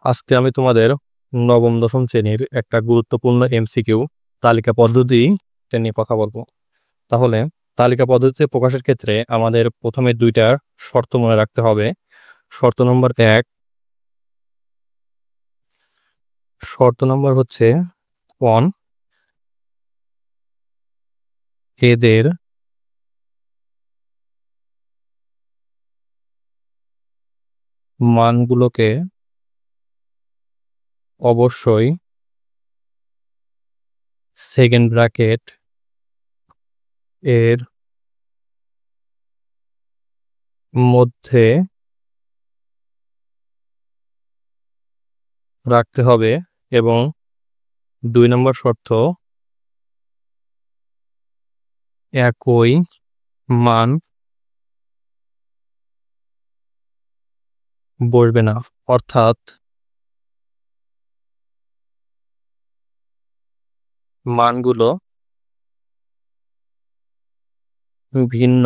আজকে আমি তোমাদের নবম দশম শ্রেণীর একটা গুরুত্বপূর্ণ এমসিকিউ তালিকা পদ্ধতি নিয়ে কথা বলবো। তাহলে তালিকা পদ্ধতিতে প্রকাশের ক্ষেত্রে আমাদের প্রথমে দুইটা শর্ত মনে রাখতে হবে। শর্ত নম্বর 1, শর্ত নম্বর হচ্ছে 1, এদের মানগুলোকে অবশ্যই সেকেন্ড ব্র্যাকেট এর মধ্যে রাখতে হবে, এবং 2 নম্বর শর্ত, একই মান বসবে না। অর্থাৎ মানগুলো ভিন্ন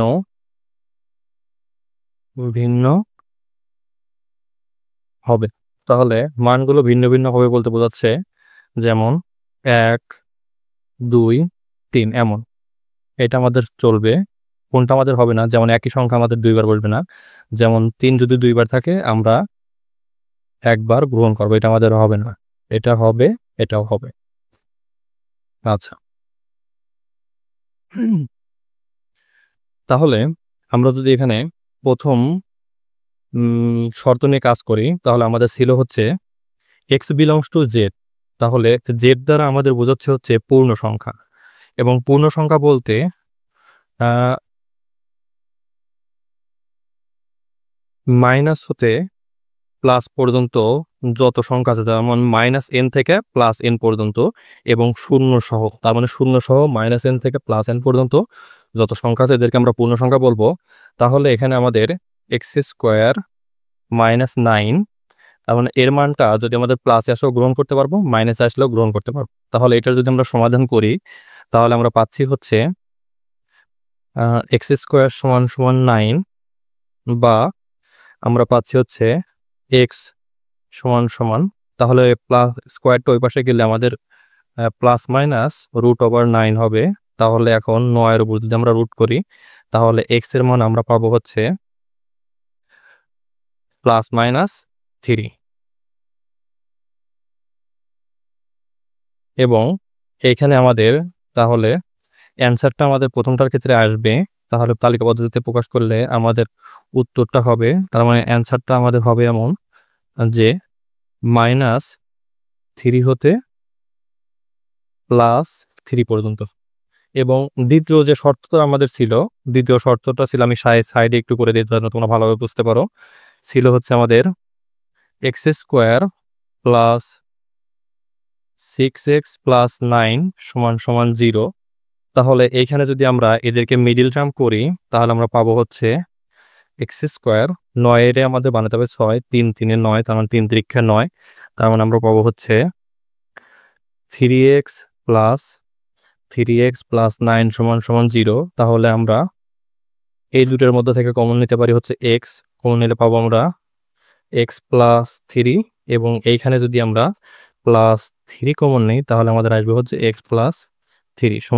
ভিন্ন হবে। তাহলে মানগুলো ভিন্ন ভিন্ন হবে বলতে বোঝাচ্ছে যেমন 1, 2, 3 এমন, এটা আমাদের চলবে। কোনটা আমাদের হবে না, যেমন একই সংখ্যা আমাদের দুইবার বসবে না। যেমন 3 যদি দুইবার থাকে আমরা একবার গ্রহণ করবো, এটা আমাদের হবে না। এটা হবে, এটাও হবে। আচ্ছা, তাহলে আমরা যদি এখানে প্রথম শর্ত নিয়ে কাজ করি, তাহলে আমাদের ছিল হচ্ছে x বিলংস টু z। তাহলে z দ্বারা আমাদের বোঝাচ্ছে হচ্ছে পূর্ণ সংখ্যা, এবং পূর্ণ সংখ্যা বলতে মাইনাস হতে প্লাস পর্যন্ত যত সংখ্যা আছে, যেমন -n থেকে +n পর্যন্ত, এবং শূন্য সহ, তার মানে শূন্য সহ -n থেকে +n পর্যন্ত যত সংখ্যা আছে এদেরকে আমরা পূর্ণ সংখ্যা বলবো। তাহলে এখানে আমাদের x² -9, তার মানে এর মানটা যদি আমাদের প্লাসে আসলেও গ্রহণ করতে পারবো, মাইনাসে আসলেও গ্রহণ করতে পারবো। তাহলে এটার যদি আমরা সমাধান করি, তাহলে আমরা পাচ্ছি হচ্ছে x² = 9, বা আমরা পাচ্ছি হচ্ছে x = তাহলে প্লাস স্কোয়ারটা ওই পাশে গেলে আমাদের +-√9 হবে। তাহলে এখন 9-এর উপর যদি আমরা রুট করি, তাহলে x এর মান আমরা পাবো হচ্ছে +-3, এবং এখানে আমাদের তাহলে অ্যান্সারটা আমাদের প্রথমটার ক্ষেত্রে আসবে। তাহলে তালিকা পদ্ধতিতে প্রকাশ করলে আমাদের উত্তরটা হবে, তার মানে অ্যান্সারটা আমাদের হবে এমন যে -3 হতে +3 পর্যন্ত। এবং দ্বিতীয় যে শর্তটা আমাদের ছিল, দ্বিতীয় শর্তটা ছিল, আমি সাইডে একটু করে দিতে পারবো, তোমরা ভালোভাবে বুঝতে পারো, ছিল হচ্ছে আমাদের x² + 6x + 9 = 0। তাহলে এইখানে যদি আমরা এদেরকে মিডিল টার্ম করি, তাহলে আমরা পাবো হচ্ছে x², 9 এর আমাদের বানাতে হবে 6, 3 3 9, তার মানে 3 × 3 = 9, তার মানে আমরা পাবো হচ্ছে 3x + 9 = 0। তাহলে আমরা এই দুটোর মধ্যে থেকে কমন নিতে পারি হচ্ছে x, কমন নিলে পাবো আমরা x + 3, এবং এইখানে যদি আমরা +3 কমন নেই, তাহলে আমাদের আসবে হচ্ছে x + 3 =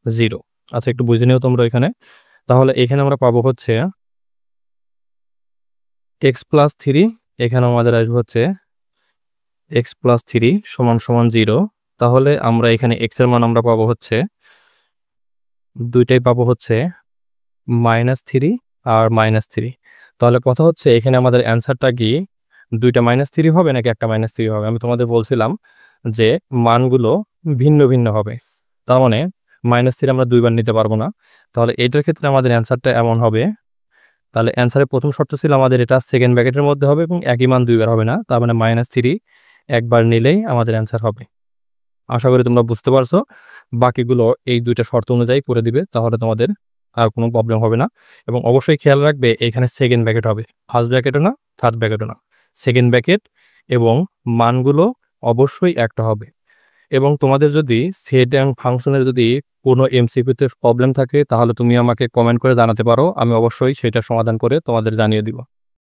0। আচ্ছা, একটু বুঝে নিও তোমরা এখানে। তাহলে এখানে আমরা পাবো হচ্ছে x + 3, এখানে আমাদের আসবে হচ্ছে x + 3 = 0। তাহলে আমরা এখানে x এর মান আমরা পাবো হচ্ছে, দুইটাই পাবো হচ্ছে -3 আর -3। তাহলে কথা হচ্ছে এখানে আমাদের অ্যান্সারটা কি দুইটা -3 হবে নাকি একটা -3 হবে? আমি তোমাদের বলছিলাম যে মানগুলো ভিন্ন ভিন্ন হবে, তার মানে -3 আমরা দুইবার নিতে পারবো না। তাহলে এটার ক্ষেত্রে আমাদের অ্যান্সারটা এমন হবে। তাহলে অ্যান্সারের প্রথম শর্ত ছিল আমাদের এটা সেকেন্ড ব্র্যাকেটের মধ্যে হবে, এবং একই মান দুইবার হবে না, তার মানে -3 একবার নিলেই আমাদের অ্যান্সার হবে। আশা করি তোমরা বুঝতে পারছো। বাকিগুলো এই দুইটা শর্ত অনুযায়ী করে দিবে, তাহলে তোমাদের আর কোনো প্রবলেম হবে না। এবং অবশ্যই খেয়াল রাখবে এখানে সেকেন্ড ব্র্যাকেট হবে, ফার্স্ট ব্র্যাকেটও না, থার্ড ব্র্যাকেটও না, সেকেন্ড ব্র্যাকেট, এবং মানগুলো অবশ্যই একটা হবে। এবং তোমাদের যদি সেট এবং ফাংশনের যদি কোনো এমসিকিউতে প্রবলেম থাকে, তাহলে তুমি আমাকে কমেন্ট করে জানাতে পারো, আমি অবশ্যই সেটা সমাধান করে তোমাদের জানিয়ে দিব।